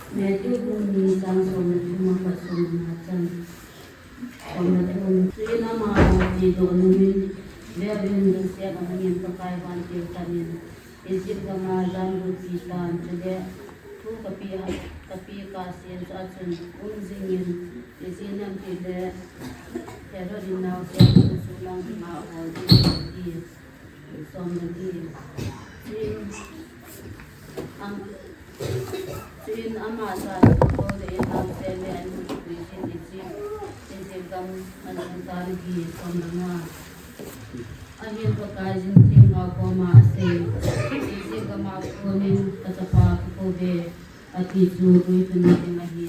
Medyo bumisang sumapasun natin. Pagdating sila mga dito namin, meron din siya kami yung pagkaiwan kami. Isip ka nga lang kita, jadi tu kapi kasihan saat sen unzingin isinam tidak pero dinau siya sulang mau di somnadi sin amasa ko de am sele an isin kam manantar di somnama ahin pakajin tinga ko maase isin kama kunin katapa ko be ati juru itu nanti lagi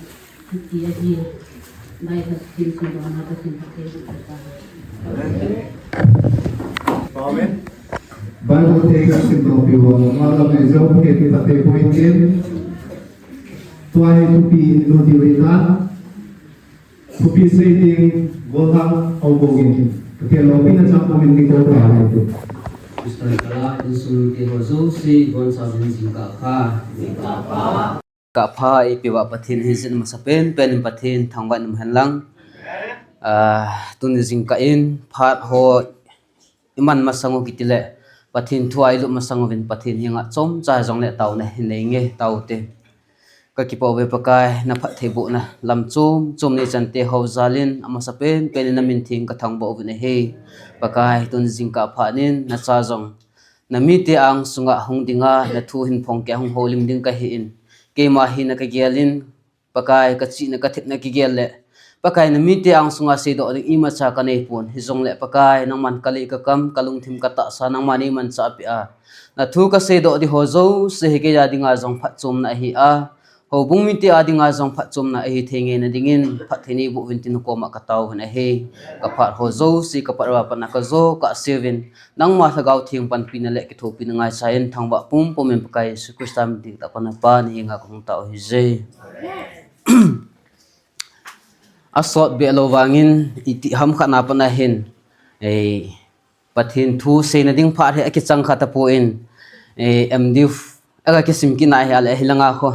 dia baik hasil sudah ada simpati kita. Amen. Bible take us into people. Malam esok kita tepuin tuai tupi Indonesia tupi setting golang obogin. Kalau pina campur ini kau tahu itu. Istana insul ke hozo si gonsa singka ka pha ipiwa pathin hisin masapen pen pathin thangban mhanlang tuni singka in phat ho iman masango kitile pathin thuai lu masango vin pathin yanga chom cha jong le taw na hinenge tawte ka kipo be pakai na phat thebu na lam chum ni chante ho zalin amasapen pen na min thing ka thangbo vin he pakai tuni singka phanin na cha jong na mi te ang sunga hongdinga na thu hin phong ke hong holing ding ka hi in ke mahi na kagialin pakai kachi na kathip na kigelle pakai na mite ang sunga se do ing ima cha kanai pon hizong le pakai nang man kali ka kam kalung thim kata sa nang mani man cha pi a na thu ka se do di hozo se ke ya dinga jong phat chum na hi a ho bung mite a dinga jong phat chum na hi thenge na dingin phat thini bu wintin ko ma ka taw na he ka phat hozo si ka parwa pa na ka zo ka seven nang ma thagaw thing pan pi na le ki thu pi na ngai sain thangba pum pum em pakai su kristam di ta pa na pa ni nga kong taw hi je asot be lowangin iti ham khana pa na hin e pathin thu se na ding pha he ki chang khata po in e md aga ki sim ki na hi ala hilanga kho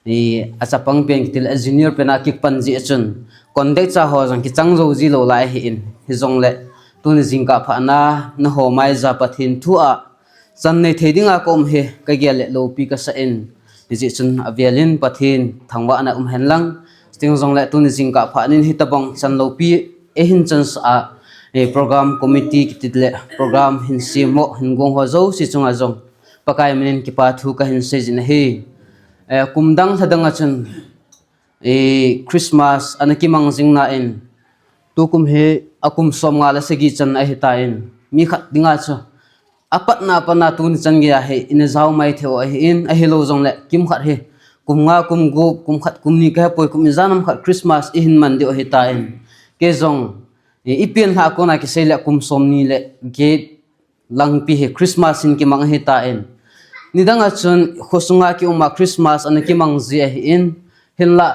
e achapang pen til junior pena ki panji achun konde cha ho jang ki chang zo ji lo lai hi in hi jong le tun jingka pha na na ho mai za pathin thu a chan nei thedinga kom he ka gel lo pi ka sa in ji chun avialin pathin thangwa na henlang sting jong le tun jingka pha nin hi tabang chan lo pi e hin chan sa e program committee ki tidle program hin simo hin gong ho zo si chunga jong pakai min ki pa thu ka hin se jin he kumdang thadanga chun e Christmas anaki mangjing na in tukum he akum som nga la segi chan a hitain mi khat dinga chu apat na pa na tun chan gya he in zaw mai theo a in a hello jong le kim khat he kum nga kum go kum khat kum ni ka poi kum zanam khat Christmas i hin man de o hitain ke jong ipin ha ko na ki sele kum som ni le gate lang pi he Christmas in ki mang hitain nidanga chun khosunga ki uma Christmas anaki mangzi a in hinla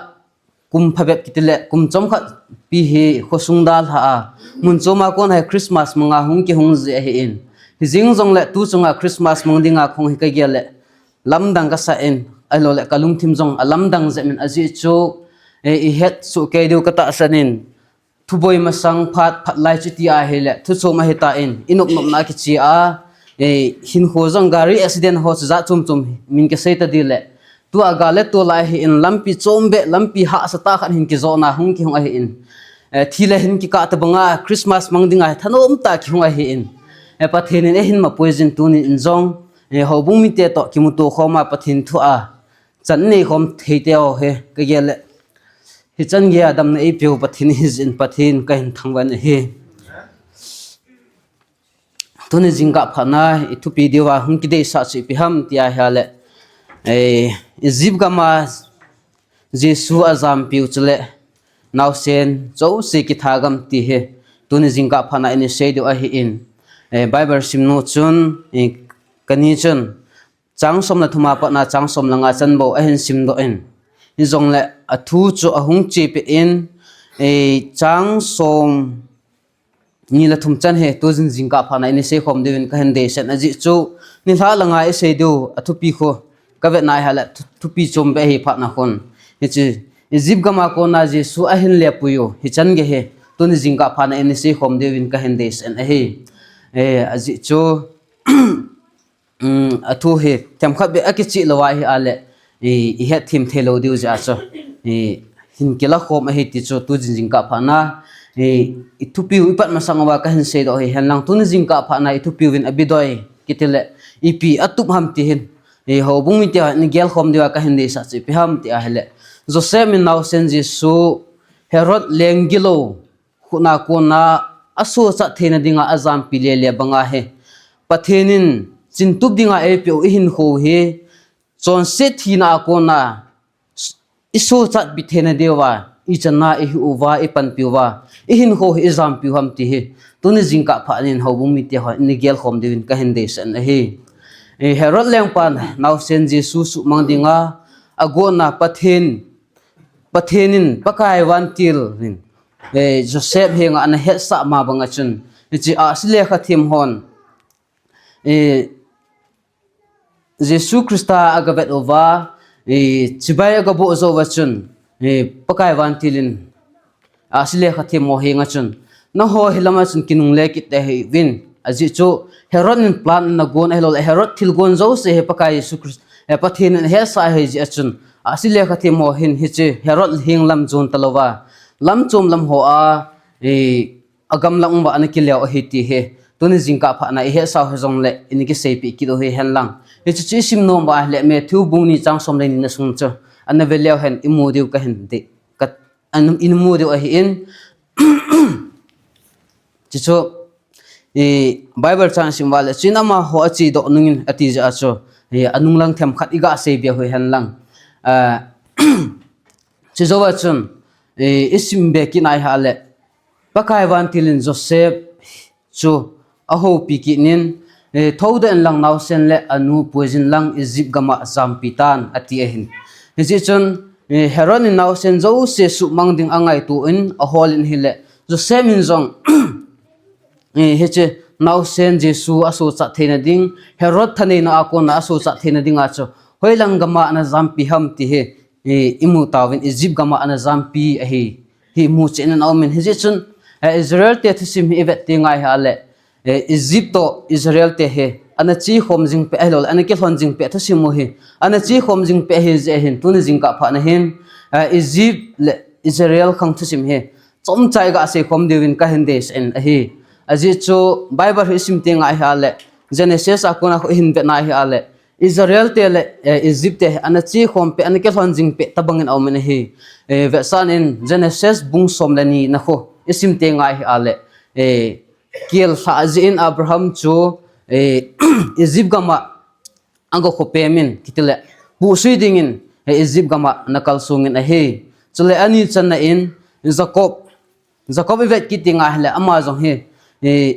kum phabet kitile kum chom kha pi he khosung dal ha mun choma kon ha Christmas manga hung ki hung ji a in hijing jong le tu chunga Christmas mangdinga khong hi ka gele lamdang ka sa in alo le kalung thim jong alamdang zemin aji chu e het su ke du kata sanin thuboi masang phat phat lai chi ti a hele thu choma he ta in inop nop na ki chi a e hin ho jong gari accident ho za chum chum min ke seita dile tu aga le to lai hi in lampi chombe lampi ha sata khan hin ki zona hung ki hung a hi in thile hin ki ka ta banga Christmas mangdinga thanom ta ki hung a hi in e pathin e hin ma poison tu ni in jong e ho bung mi te to ki mu to khoma pathin thu a chan nei khom theite o he ka gele hi chan ge adam na e piu pathin is in pathin ka hin thangwan he tuni jingka phana itu video wa hung ki de sa chi pi ham tia hale e izib gama jesu azam piu chule now sen zo se ki thagam ti he tuni jingka phana ini se do a hi in e bible simno chun kani chun chang som na thuma pa na chang som langa chan bo a hin sim do in hi jong le a thu chu a hung chi pe in e chang som ni la thum chan he to jing jingka phana ini se khom devin ka hen de sen aji chu ni la langa e se do a thu pi kho ka ve nai hala thu pi chom be hi pha na khon hi chi Egypt gama ko na Jesu a hin le puyo hi chan ge he tuni jingka phana en si khom dewin ka hen des an he aji chu athu he them khat be akichi lawa hi ale he thim thelo diu ja cho hin kela khom he ti chu tu jingka phana itupi ipat masangwa ka hin se do he han lang tuni jingka phana itupi win abidoi kitile ipi atup ham ti hin ho bung mi tia ni gel khom diwa ka hin de sa chi pi ham ti a hele Joseph min now sen Jesu Herod lengilo khuna ko na aso cha thena dinga azam pilele banga he pathenin chintup dinga epio hin kho he chon se thina ko na iso cha bi thena dewa ichana e uwa e pan piwa hin kho he azam pi ham ti he tuni jingka phanin ho bumi te ho ni gel khom devin ka hen de san he Herod lengpan now sen Jesu su mangdinga agona pathenin pakai wantil rin Joseph henga an het sa ma banga chun chi asle kha thim hon Jesu Christa agabet ova chibai agabo zo wachun pakai wantilin asle kha thim mo henga chun na ho hilama chun kinung le kit te win aji chu Herod in plan na gon helol Herod thil gon zo se he pakai Jesu Christ pathin he sa he ji achun asile kha thim ho hin hi che Herod hing lam zon talowa lam chom lam ho a agam lang ba an kilya o hiti he tuni jingka pha na he sa he jong le in ki sepi ki do he hen lang he chi sim no ba le me thu bung ni chang som le ni na sung cho an na velya hen imu diu ka hen de kat an in mu diu a hi in chi cho Bible chang sim wala chinama ho achi do nungin ati ja cho anung lang them khat iga se bia ho hen lang chi zo wa chun isim be kinai hale pakai wan tilin Joseph chu aho pikinin thoden lang naw sen le anu poison lang Egypt gama zampitan ati ehin ji chun Herod in naw sen zo se su mangding angai tu in aholin hile Joseph min zong heche naw sen Jesu aso cha thena ding Herod thane na akon aso cha thena ding a cho hoilang gama na zampi ham ti he imu tawin Egypt gama ana zampi hi mu chen an aumin he chun Israel te thusim hi vet te ngai hale Egypt to Israel te he ana chi khom jing pe helol ana ke thon jing pe thusim mo he ana chi khom jing pe he je hin tun jing ka pha na hin Egypt le Israel khang thusim he chom chai ga se khom dewin ka hen des en hi aji chu Bible hi sim te ngai hale Genesis akona hin pe na hi ale Israel te le Egypt te ana chi khom pe ana ke thon jing pe tabangin aumin hi vesan in Genesis bung som lani na kho isim te ngai ale kiel in Abraham chu Egypt gama ango kho pemin kitile bu suidingin Egypt gama nakal sungin hi chule ani channa in Jacob vet kitinga hle amazon hi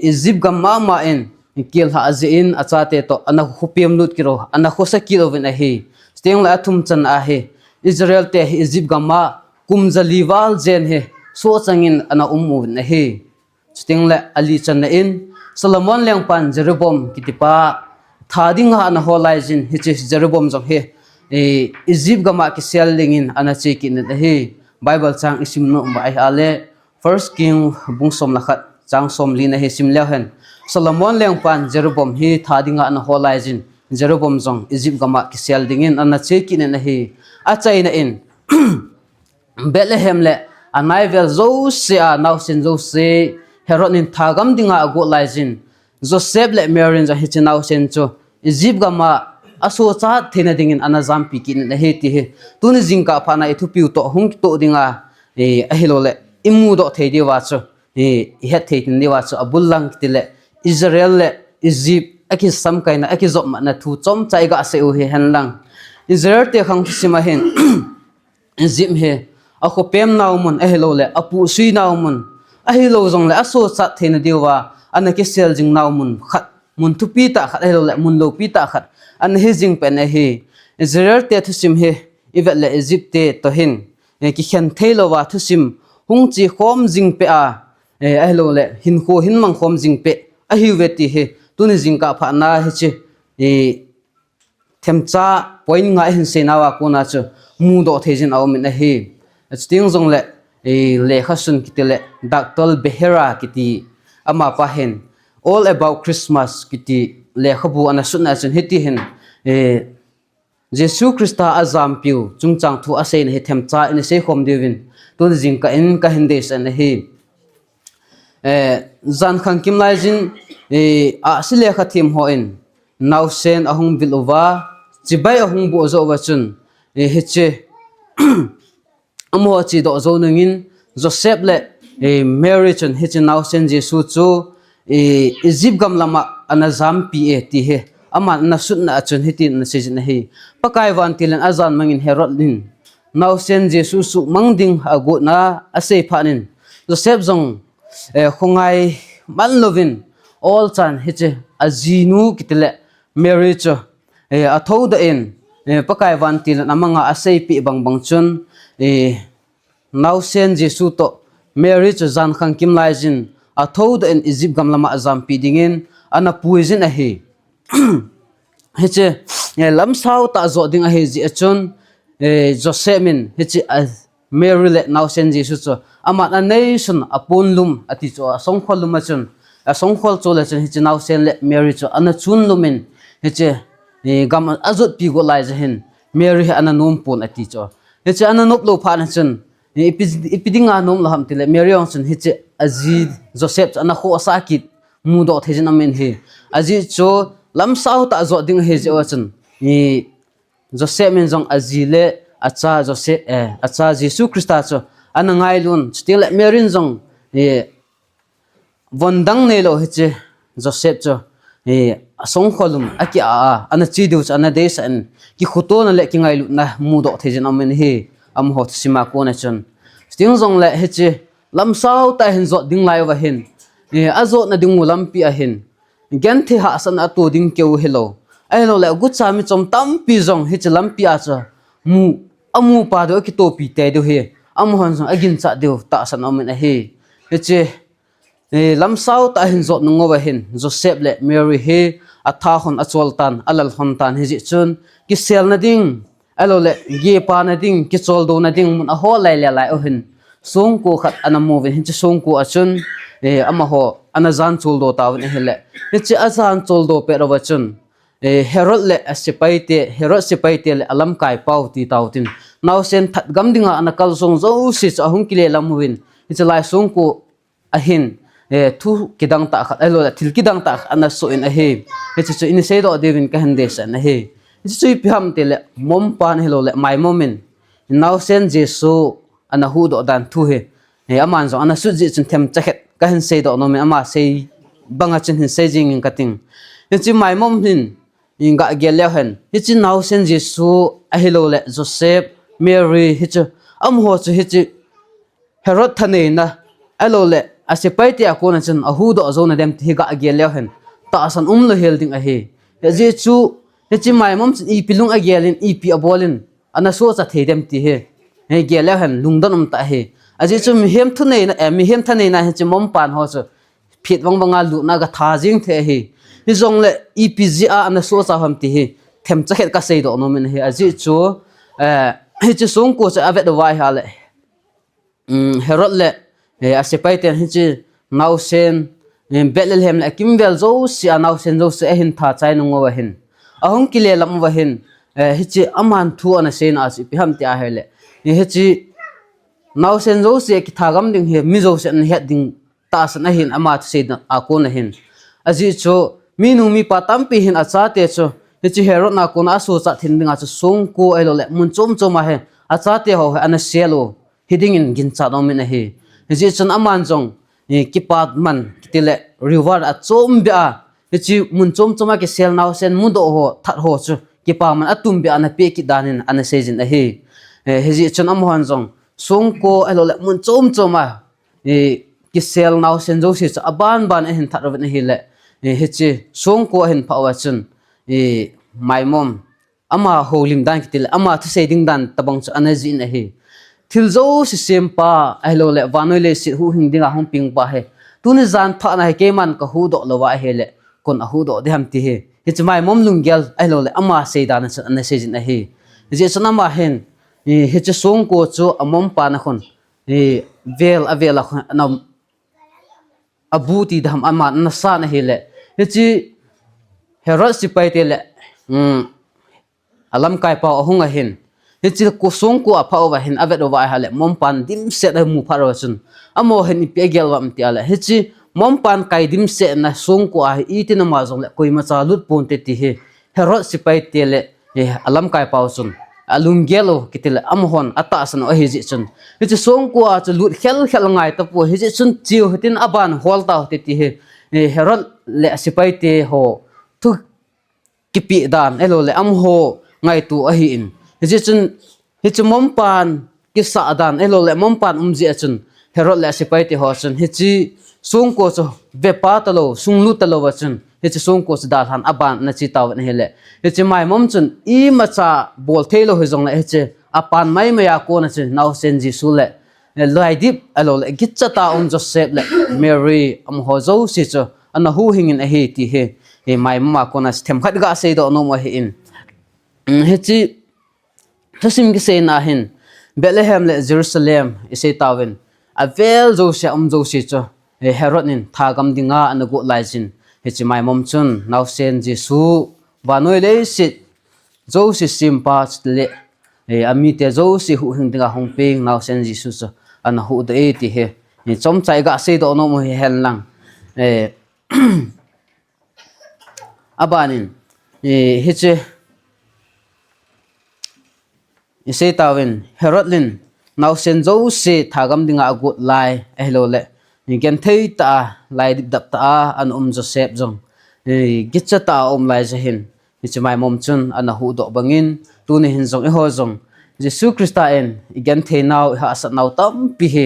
Egypt gama ma in kiel in achate to ana khupem lut kiro ana khosa kilo ven hi steng la thum chan a he Israel te Egypt gama kumjaliwal jen he so changin ana umu na he steng la ali chan in Solomon lengpan Jeroboam kitipa thadinga ana holaijin hi che Jeroboam jong he Egypt gama ki sellingin ana chekin na he Bible chang isim no ba ale First King bungsom lakhat chang som lina he sim lehen Solomon lengpan Jeroboam hi thadinga an holaijin Jeroboam jong Egypt gama ki sel dingin an chekin na hi achaina in Bethlehem le anaivel zo se a now sin zo se Herod in thagam dinga go laijin Joseph le Mary ja hi now sin cho Egypt gama aso cha thena dingin ana zampi kin na he ti he tuni jingka phana ethupiu to hung to dinga ahilo le imu do thedi wa cho he theitin ni wa cho abullang tile Israel le Egypt aki sam kaina aki zop na thu chom chai ga se u he hanlang Israel te khang sima hen Egypt he a kho pem naw mun ahilo le apu sui naw mun ahilo jong le aso cha thena diwa ana ke sel jing naw mun khat mun thu pi ta khat ahilo le mun lo pi ta khat an he jing pe na he Israel te thu sim he ivet le Egypt te to hin ki khen thailo wa thu sim hung chi khom jing pe a ahilo le hin kho hin mang khom jing pe ahi veti he tuni jingka pha na he che themcha point nga hin se nawa ko na chu mu do thejin aw min a hi sting zong le le khasun kitele Dr. Behera kiti ama pa hen all about Christmas kiti le khabu ana sunna chen hiti hen Jesu Christa azam piu chungchang thu asein he them cha in se khom devin tun jing ka in ka hindes an hi zan khang kim lai jin a sile kha thim ho in naw sen ahung bilova chibai ahung bo zo wa chun he che amo chi do zo nungin Joseph le Mary chun he che naw sen Jesu chu Egypt gam lama anazam pi e ti he ama na sut na chun hitin na sejin hi pakai wan tilen azan mangin Herod lin naw sen Jesu su mangding ago na ase phanin Joseph zong khongai manlovin all chan hiche azinu kitele Mary cho atho da en pakai wan tilen amanga ase pi bang bang chun naw sen Jesu to Mary cho zan khang kim lai jin atho da en Egypt gam lama azam pi dingin ana puizin a hi heche lam sau ta zo ding a he ji achon Joseph min heche Mary le naw sen Jesus cho ama na nation apun lum ati cho song khol lum achon song khol cho le chen heche naw sen le Mary cho ana chun lumin heche gam azot pi go lai hen Mary ana nom pon ati cho heche ana nop lo pha na chen ipidinga nom la ham tile Mary ong chen heche azi Joseph ana kho asakit mu do thejin amen he azi cho lam sau ta zo ding he je wachan ni Joseph men jong azile acha Joseph acha Jesu Christa cho anangai lun still Mary jong wondang ne lo heche Joseph cho song kholum aki ana chi du ana des an ki khuto na le ki ngai lu na mu do thejin amen he am hot sima ko na chon still jong le heche lam sau ta hen zo ding lai wa hen azo na ding lampi a hen gen the ha san atu ding keu hello ai lo la gut sami chom tam pi zong he chalam pi a cha mu amu pa do ki to pi te do he am hon zong agin cha deu ta san amen a he che lam sau ta hin zot nungo wa hin Joseph le Mary he atha hon achol tan alal hon tan he ji chun ki sel na ding alo le ge pa na ding ki chol do na ding mun a ho lai le lai o hin song ko khat anamu ve hin che song ko achun ama ho anazan chul do taw ne hele che azan chul do pe rawachun Herod le Herod sepaite le alam kai pau ti tawtin naw sen that gam dinga anakal song zo si ahung kile lamuin it's lai song ko ahin thu kidang ta khat alo thil kidang ta ana so in a he it's in say do devin ka handes an he it's so piham te le mom pan hello le my moment naw sen Jesu ana hu do dan thu he aman zo ana su ji chen them chakhet ka hin sei do no me ama sei banga chen hin sei jing kating chi my mom hin inga gele hen chi naw sen Jesu a hello le Joseph Mary hi am ho chu hi Herod thane na alo le ase paite akona chen a hu do zo na dem thi ga gele hen ta san lo helding a he je chu chi my mom i pilung a gelin i pi abolin ana so cha the dem ti he gele hen lungdan ta he aji chu mi hem thune na mi hem thane na chi mom pan ho chu phit wang wanga lu na ga tha jing the hi hi zong le epga ana so cha ham ti hi them cha het ka sei do no men hi aji chu hi chi song ko cha avet wai ha le Herod le asipai ten hi chi naw sen Bethlehem le kimbel zo si naw sen zo se hin tha chai nungo wa hin ahong kile lam wa hin hi chi aman thu ana sen a si pi ham ti a hele hi chi naw sen zo se ki thagam ding he mi zo se an het ding ta san a hin ama se na a ko na hin aji cho mi nu mi pa tam pi hin a cha te cho chi Herod na ko na so cha thin ding a cho song ko elo le mun chom chom a he a cha te ho ana selo hiding in gin cha do min a he ji chon aman jong ki pat man kitile river a chom bia chi mun chom choma ki sel naw sen mu do ho that ho chu ki pa man atum bia na pe ki danin ana se jin a he ji chon am han jong song ko elo le mun chom choma ki sel naw sen jo si aban ban hin that ro na hi le he chi song ko hin phawa chun my mom ama holim dan kitil ama thu se ding dan tabang chu anaji na hi thil zo si sempa elo le vanoi le si hu hing dinga hong ping pa he tuni zan pha na he ke man ka hu do lo wa he le kon a hu do de ham ti he it's my mom lung gel elo le ama se dan chu anaji na hi je chana ma hen he chi song ko chu amom pa na khon vel avela khon na abuti dham ama na sa na hele he chi Herod sipai te le alam kai pa ahung a hin he chi ko song ko apha wa hin avet wa hale mom pan dim se da mu pharo chun amo hen pe gel wam ti ala he chi mom pan kai dim se na song ko a i tin ma jong le koi ma cha lut pon te ti he Herod sipai te le alam kai pa chun alung gelo kitil amhon ata san o he ji chun he chi song ko a chu lut khel ngai ta po he ji chun chiu hitin aban hol ta te ti he Herod le sipai te ho thu kipi dan elo le am ho ngai tu a hi in hi chu mom pan ki sa dan elo le mom pan umji a chun Herod le sipai te ho chun hi chi sung ko chu ve pa ta lo sung lu ta lo wa chun hi chi sung ko chu da han aban na chi taw ne hele hi chi mai mom chun I ma cha bol thelo hi jong le hi chi apan mai ma ya ko na chi naw sen ji su le lai dip elo le gitcha ta Joseph le Mary am ho zo si chu ana hu hingin a hi ti he mai ma ko na them khat ga sei do no mo hi in he chi thasim ki sei na hin Bethlehem le Jerusalem isei tawin avel zo se zo si chu Herod nin thagam dinga an go lai jin he chi mai mom chun naw sen Jesu ba noi le si zo si simpa le ami te zo si hu hing dinga hong ping naw sen Jesu chu an hu de ti he ni chom chai ga sei do no mo hi hel lang abanin he che isei tawin Herod lin naw sen zo si thagam dinga go lai hello le ni gen thei ta lai dip dap ta an Joseph jong gitcha ta lai jahin ni chmai mom chun an hu do bangin tu ni hin jong e ho jong Jesu Christa en gen thei naw ha sa naw tam pi he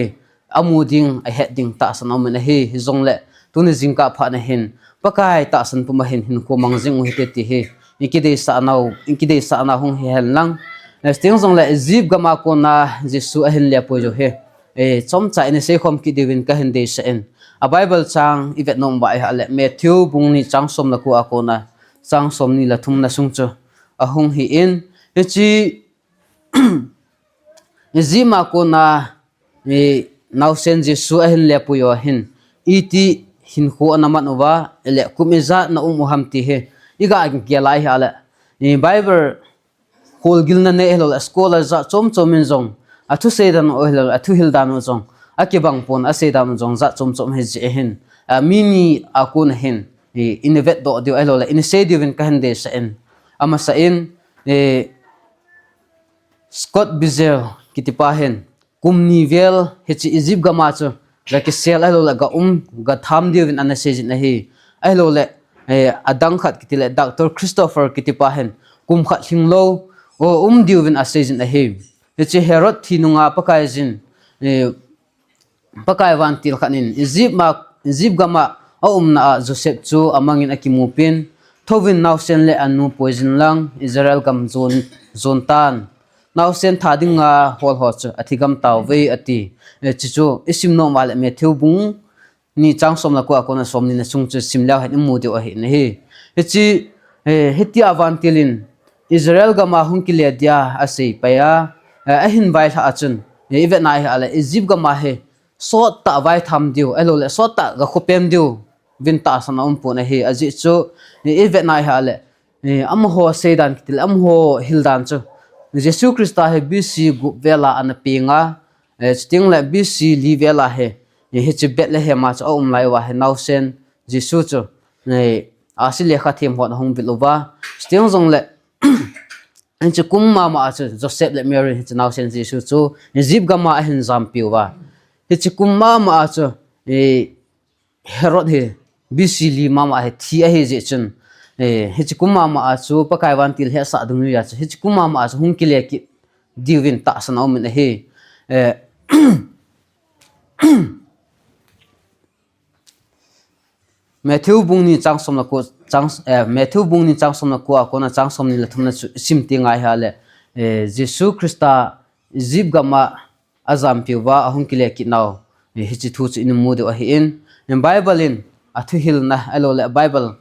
amuding a heading ta san om na he jong le tu ni jingka pha na hin pakai ta san puma hin ko mangjing u hite ti he ikide sa na hung he hel lang sting jong le zib gama ko na Jesu a hin le po jo he chom cha ni se khom ki divin ka hin de sa en a Bible chang ivet nom ba ha le Matthew bung ni chang som la ko a ko na chang som ni la thum na sung chu a hung hi in he chi zima ko na naw sen Jesu a hin le po yo hin iti hin ko anaman wa ele kumiza na ham ti he iga gelai hala ni Bible hol gilna ne helo scholar za chom chomin jong athu sedan o helo athu hildan o jong akibang pon asedam jong za chom he je hin mini akun hin innovate do dio helo in se divin ka hande sa en ama sa in Scott Bizel kitipahen kumni vel hechi Egypt gama chu la ki sel helo la ga tham divin ana sejin na hi helo le adang khat kitile Dr. Christopher kitipahen kum khat hinglo o diwin asejin a he che Herod thinunga pakai jin pakai wan til khanin Egypt gama na Joseph chu amangin akimupin thovin naw sen le anu poison lang Israel gam zon tan naw sen thadinga hol ho chu athigam taw ve ati chichu isim no mal me thubung ni changsom la ko akona somni na sung chu simla ha mu de o he ne he chi heti awan tilin Israel gama hunkile dia ase paya ahin vai tha achun even nai ala Egypt gama he so ta vai tham diu elo le so ta ga khopem diu vin ta sana pu na he aji chu even nai ala am ho sedan kitil am ho hildan chu Jesu Christa he BC gu vela an pinga sting le BC li vela he chi Bethlehem ma chu lai wa he now sen Jesu chu asile khathim hon hong bilova sting jong le anche kumma ma chu Joseph le Mary hi now sen Jesu chu Egypt gama hin zam piwa hi kumma ma chu Herod he BC li mama he thi a he je chun hi kumma ma chu pakai wan til he sa dung ya chu hi kumma ma chu hung kile ki diwin ta san om ne he Matthew bung ni changsom na ko Matthew bung ni changsom na ko na changsom ni la thumna simti ngai ha le Jesu Christa Egypt gama azam piwa ahung kile ki naw hi chi thu chu in mu de hi in Bible in athu hil na alo le Bible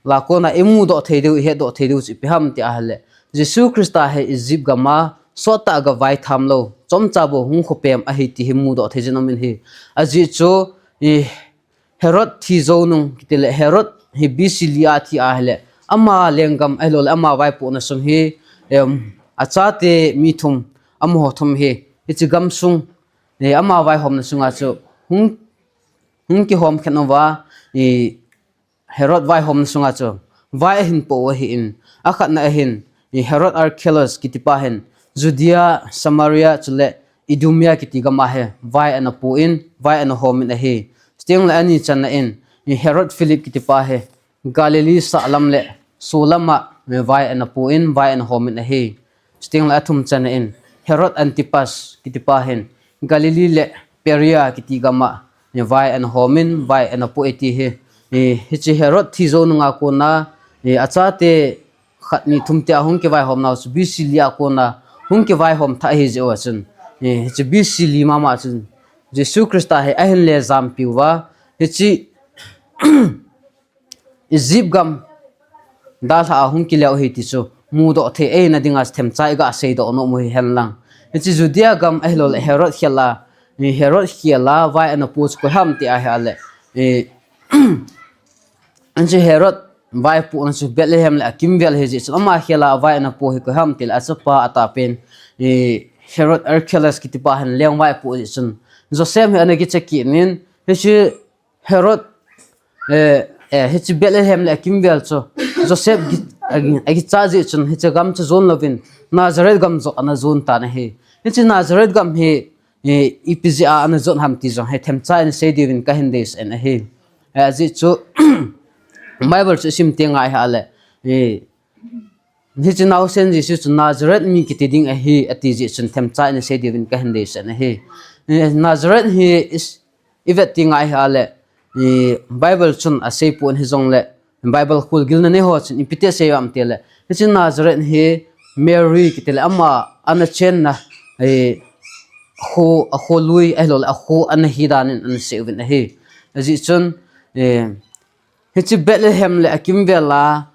la ko na emu do theidu he do theidu chi piham ti a le Jesu Christa he Egypt gama so ta ga vai tham lo chom cha bo hung khopem a hi ti hi mu do thejin omin hi aji chu Herod thi zo nung kitele Herod hi bisilia thi a hele ama lengam elol ama vai pu na sum hi achate mi thum amho thum hi ichi gam sung ama vai hom na sunga chu hung ki hom khenova Herod vai hom na sunga chu vai hin po hi in akhat na hin Herod Archelaus kitipa hen Judea Samaria chule Idumea kitigama he vai ana pu in vai ana hom in hi sting la ani chan na in Herod Philip kitipa he Galilee sa alam le sulama me vai ana pu in vai ana hom in hi sting la thum chan na in Herod Antipas kitipa hen Galilee le Peria kitigama me vai ana hom in vai ana pu eti he hi Herod thizo nga ko na achate khatni thumte ahung ke vai hom na su bisilia ko na hung ke vai hom tha hi je wachun hi bisili mama chun Jesus Christa he ahin le zam piwa hi Egypt gam dal ha hung ki leo hi ti chu mu do the e na dinga them chai ga sei do no mu hen lang hi Judea gam ahlol Herod khela ni Herod khela vai ana pu ko ham ti a ha le anji Herod vai pu an su Bethlehem la kimvel he ji ama khela vai ana pu hi ko ham til achapa ata pen Herod Archelaus kitipa han leng vai pu ji chun Joseph he anagi cheki nin he Herod he Bethlehem la kimvel cho Joseph agi chaji chun he gam chu zon lovin Nazareth gam zo ana zon ta na he Nazareth gam he ipizia ana zon ham ti zo he them cha in se divin ka hindes en he aji chu Bible chu sim tenga ha le hi now sen Jesus chu Nazareth mi kitiding a hi ati ji chun them cha in se divin ka hindes en he Nazareth he is iveting ai ha le Bible chun a sei pu an hi zong le Bible khul gil na ne ho chin ipite se yam tele hi Nazareth he Mary kitele ama ana chen na ho lui elol a ho an hi dan an se win he ji chun hi Bethlehem le akimvela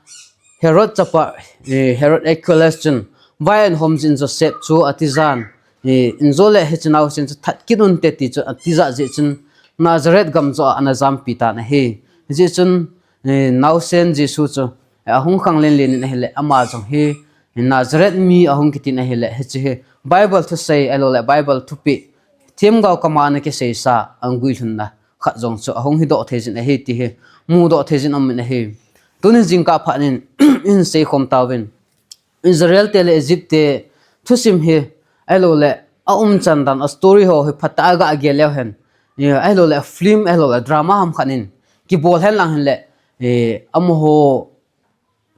Herod chapa Herod Archelaus chun vayan homes in Joseph chu atizan inzole he now sin that kinun te ti chu atiza ji chun Nazareth gam zo anazam pita na he ji chun now sen Jesus chu ahung khang len len hele ama jong he Nazareth mi ahung kitin hele he Bible to say elole Bible to pi them gaw kamana ke sei sa angui thunna kha jong chu ahung hi do thejin he ti he mu do thejin am ne he tunin jingka phanin in sei khom tawin Israel tele Egypt te thusim he elole a chandan a story ho he phata ga agelew hen elole film elole drama ham khanin ki bol hen lang hen le amho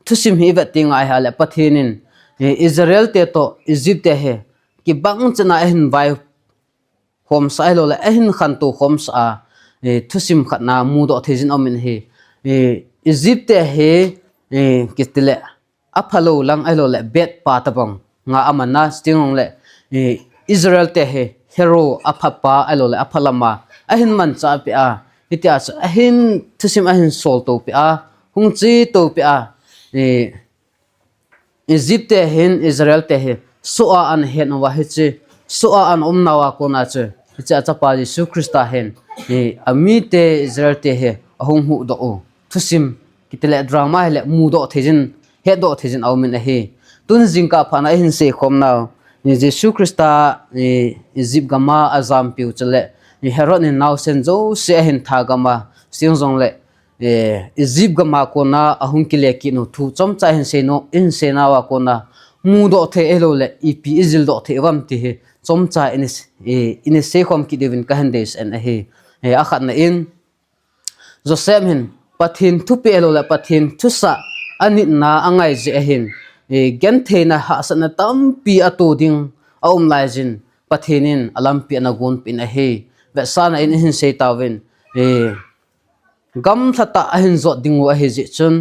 thusim hi veting ai ha le pathinin Israel te to Egypt te he ki bang chana hen vai hom sa elole hen khan to hom sa thusim khatna mu do thejin amin he Egypt te he kitile aphalo lang elole bet pa tabang nga amana stingong le Israel te he hero aphapa elole aphalama ahin man cha pe a itia ahin thusim ahin sol to pe a hungchi to pe a Egypt te hin Israel te he soa an hen wa hichi soa an nawa kona che hicha chapa Jesus Christa hen ami te Israel te he ahung hu do thusim kitile drama hele mu do thejin he do thejin awmin he tun jingka phana hin se khom naw ni Jesus Christa Egypt gama azam piu chale ni Herod ni now sen zo se hin tha gama singjong le Egypt gama ko na ahung kile ki no thu chom cha hin se no in se na wa ko na mu do the elo le ipi izil do the wam ti he chom cha in se khom ki devin ka handes en he akhat na in Joseph hin pathin thu pe elo le pathin thu sa ani na angai je hin gen the na ha sa na tam pi atu ding aum lai jin pathinin alam pi na gun pin a he ve sana in hin se tawin gam thata ahin zo dingu a he ji chun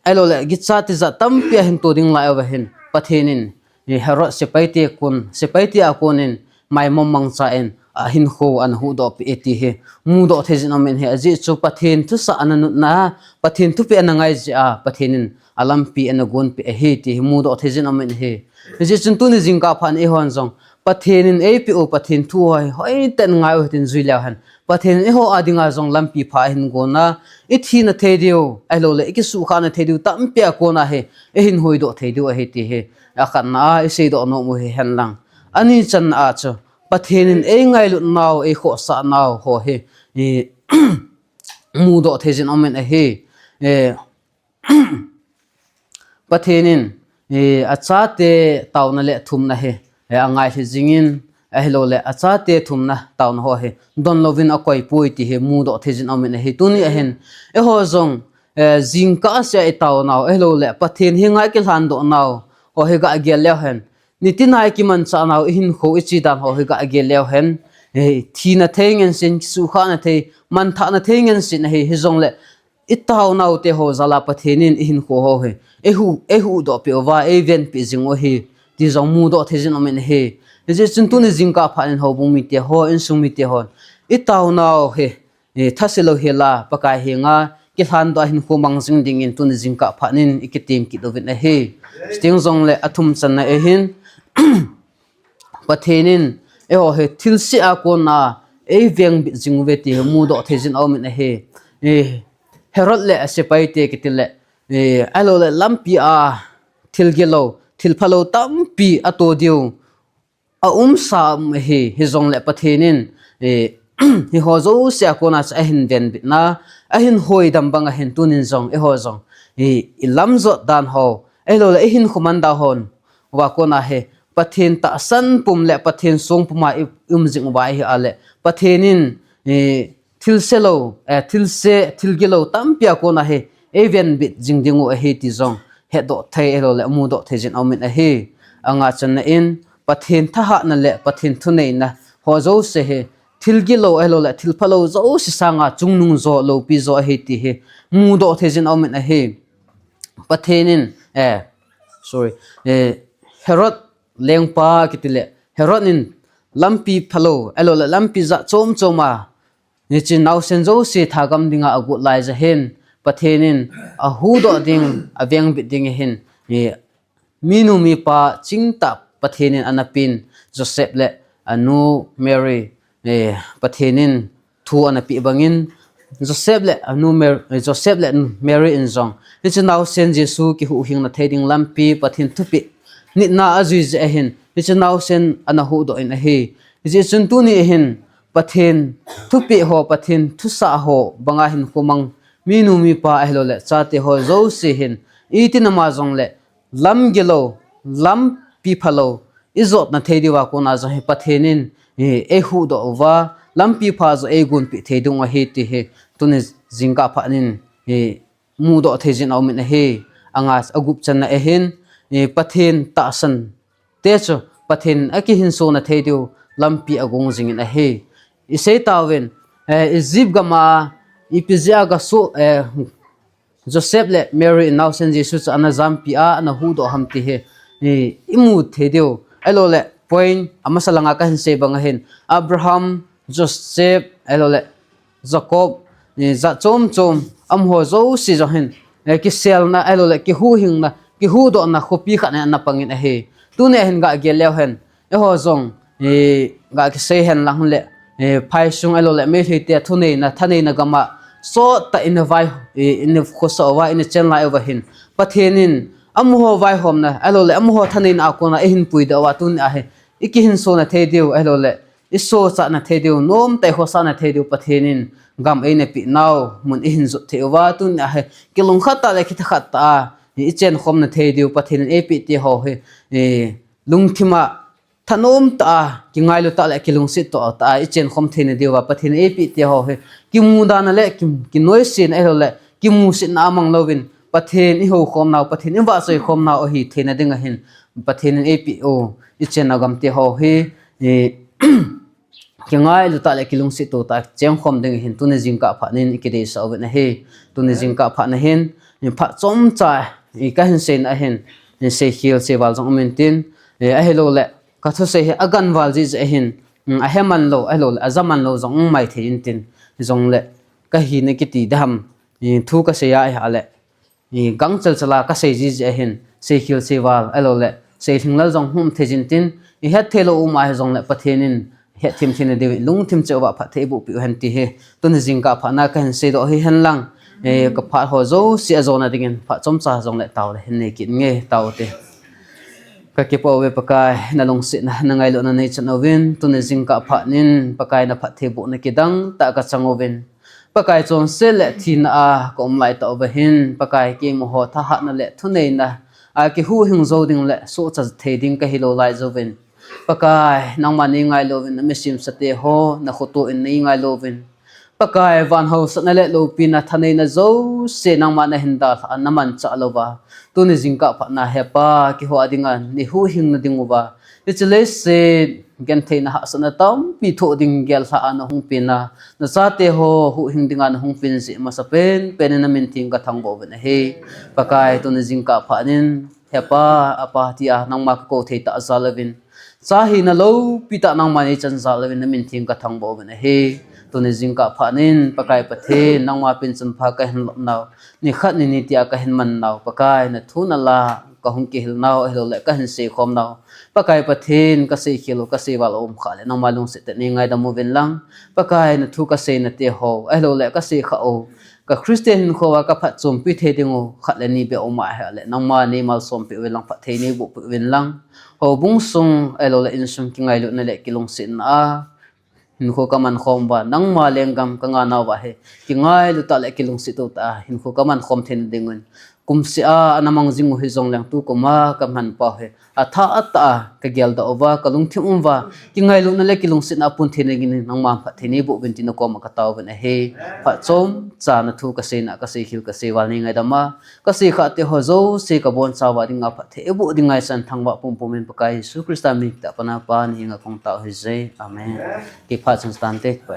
elo le gicha ti za tam pi hin to ding lai wa hin pathinin Herod sepaiti akunin mai mom mang cha en hin kho an hu do pi eti he mu do thejin amen he aji chu pathen thu sa ananu na pathen thu pe anangai ja pathenin alam pi an gon pi he ti mu do thejin amen he ji chun tu ni jingka phan e hon jong pathenin api o pathen thu hoi ten ngai o tin zuila han pathen e ho adinga jong lampi pha hin gona I thi na thedio ai lo le ki su kha na thedio tam pia ko na he e hin hoi do thedio he ti he akhan na e se do no mu he han lang ani chan a cho pathenin e ngai lu naw e kho sa naw ho he e mu do thejin amen a he e pathenin e acha te taw na le thum na he angai he jingin hello le acha te thumna tawn ho he don lovin akoi pui ti he mu do thejin amen he tuni ahen e ho zong jingka se e taw naw hello le pathen hi ngai ke han do naw ho he ga gel le hen nitinai ki man cha naw hin kho ichi dan ho he ga gel le hen e thina thengen sin su kha na the man tha na thengen sin he zong le itaw naw te ho zala pathenin hin kho ho he e hu do pe wa e ven pi jing o he ti zong mu do thejin amen he je chun tu ni jingka phanin ho bumi te ho in sumi te hon itaw naw he thaselo hela pakai henga ki than do hin khomang jing ding in tu ni jingka phanin ikitim ki dovin a he sting zong le athum chan na e hin pathenin e ho he thilsi a ko na e veng bi jing ve ti mu do thejin awmin a he herot le ase pai te kitile alo le lampi a thilgelo thilphalo tampi atodiu a sam he zong le pathenin hi ho zo sia kona cha hin den bit na a hin hoi dam bang a hin tunin zong e ho zong lam zo dan ho elo le hin khumanda hon wa kona he pathen ta san pum le pathen song puma jing wa hi ale pathenin thilselo thilgelo tampia kona he even bit jingdingo a he ti zong he do thai elo le mu do thejin awmin a he anga chan na in pathen tha na le pathen thunei na ho zo se he thilgilo elo le thilphalo zo si sanga chungnung zo lo pi zo he ti he mu do thejin awmin a he pathenin herod lengpa kitile herodin lampi phalo elo le lampi za chom choma ni chin naw sen zo si thagam dinga agu lai za hen pathenin a hu do ding aveng bit ding hin minu mi pa chingta pathenin anapin Joseph le anu Mary pathenin thu anapi bangin Joseph le Mary in zong ni chnaw sen Jesu ki hu hing na theding lampi pathin thupi ni na azui je hin ni chnaw sen ana hu do in a he je chun tu ni hin pathin thupi ho pathin thusa ho banga hin kumang minu mi pa ahlo le chate ho zo si hin itinama zong le lam gelo lam pi phalo izot na thediwa ko na zo he pathenin e hu do wa lam pi pha zo e gun pi thedung a he ti he tuni jingka phanin mu do thejin awmin he angas agup chan na hin pathen ta san te cho pathen aki hin so na thediu lam pi agung jingin a he ise tawen izib gama ipizia ga so Joseph le Mary now sen Jesus ana zampia ana hu do hamti he imu thedeu elo le point amasalanga ka hin se banga hin Abraham Joseph elo le Jacob za chom am ho zo si zo hin ki sel na elo le ki hu hing na ki hu do na khopi khana na pangin a he tu ne hin ga geleo hen e ho zong ga ki se hen lang le phai sung elo le me the te thunei na thanei na gama so ta in vai in khoso wa in chen lai over hin pathenin amho vai hom na elo le amho thanin a kona hin pui da wa tun a he iki hin so na the deu elo le iso cha na the deu nom te ho sa na the deu pathenin gam e ne pi naw mun hin zo the wa tun a he kilung khata le khita khata i chen khom na the deu pathenin e pi ti ho he lungthima thanom ta ki ngai lo ta le kilung sit to ta i chen khom thene dewa pathin e pi te ho he ki mu da na le ki noi sin e le ki mu sin na mang lovin pathin i ho khom naw pathin i wa soi khom naw hi thena ding a hin pathin e pi o i chen agam te ho he ki ngai lo ta le kilung sit to ta chen khom ding hin tune jingka pha nin ki de sa wen he tune jingka pha na hin pha chom cha i ka hin sen a hin se hil se wal jong mentin a hello le katho se agan wal ji hin a heman lo a lo a zaman lo zong mai thein tin zong le ka hi ne ki ti dam thu ka se ya ha le gang chal chala ka se ji je hin se khil se wal a lo le se thinglal zong hum thejin tin het thelo umai zong le pathenin het thim thin de lung thim chewa pha thebu pi han ti he tun jingka pha na ka han se do hi han lang ka pha ho zo si azona dingin pha chom cha zong le taw le hin ne ki nge taw te ka ke po we pakai na long sit na ngai lo na nei chanovin tun jingka pha nin pakai na pha thebu na kidang ta ka changovin pakai chon se le thin a kom lai taw ba hin pakai ke mo ho tha ha na le thu nei na a ke hu hing zo ding le so cha the ding ka hilo lai zo vin pakai nang mani ngai lovin na mesim sate ho na khoto in nei ngai lovin pakai van ho sa na le lo pina thanei na zo se nang ma na hinda na man cha lova tu ni jingka pha na hepa ki ho adingan ni hu hing na dinguba ichle se gen theina ha sana tam pi tho ding gel sa an hung pina na sa te ho hu hing dingan hung pin si ma sa pen na min thing ka thang bo na he pakai tu ni jingka pha nin hepa apa tia nang ma ko thei ta zalavin sa hi na lo pita nang ma ni chan zalavin na min thing ka thang bo na he tu ni jingka pha nin pakai pathe nang ma pin chan pha ka hin naw ni khat ni tia ka hin man naw pakai na thu na la ka hung ki hil naw hil le ka hin se khom naw pakai pathin ka se khilo ka se wal om khale nang ma lung se te ni ngai da mu vin lang pakai na thu ka se na te ho hil le ka se kha o ka Christian kho wa ka phat chum pi the dingu khat le ni be o ma ha le nang ma ni mal som pi we lang phat the ni bu pi win lang ho bung sung elo le in sum ki ngai lu na le ki lung sin a hin kho ka man khom ba nang ma lengam ka nga na wa he ki ngai lu ta le ki lung si to ta hin kho ka man khom then dingun kum si a anamang jingu hi zong lang tu ko ma ka man pa he atha ata ka gel da ova ka lung thim wa ki ngai lu na le ki lung sin a pun the ne nang ma pha the ni bu bin tin ko ma ka taw ben he pha chom cha na thu ka se na ka se khil ka se wal ni ngai da ma ka se kha te ho zo se ka bon cha wa ding a pha the bu ding ngai san thang wa pum pum min pakai su krista mi ta pana pa ni nga kong ta he je amen ki pha san stan te pa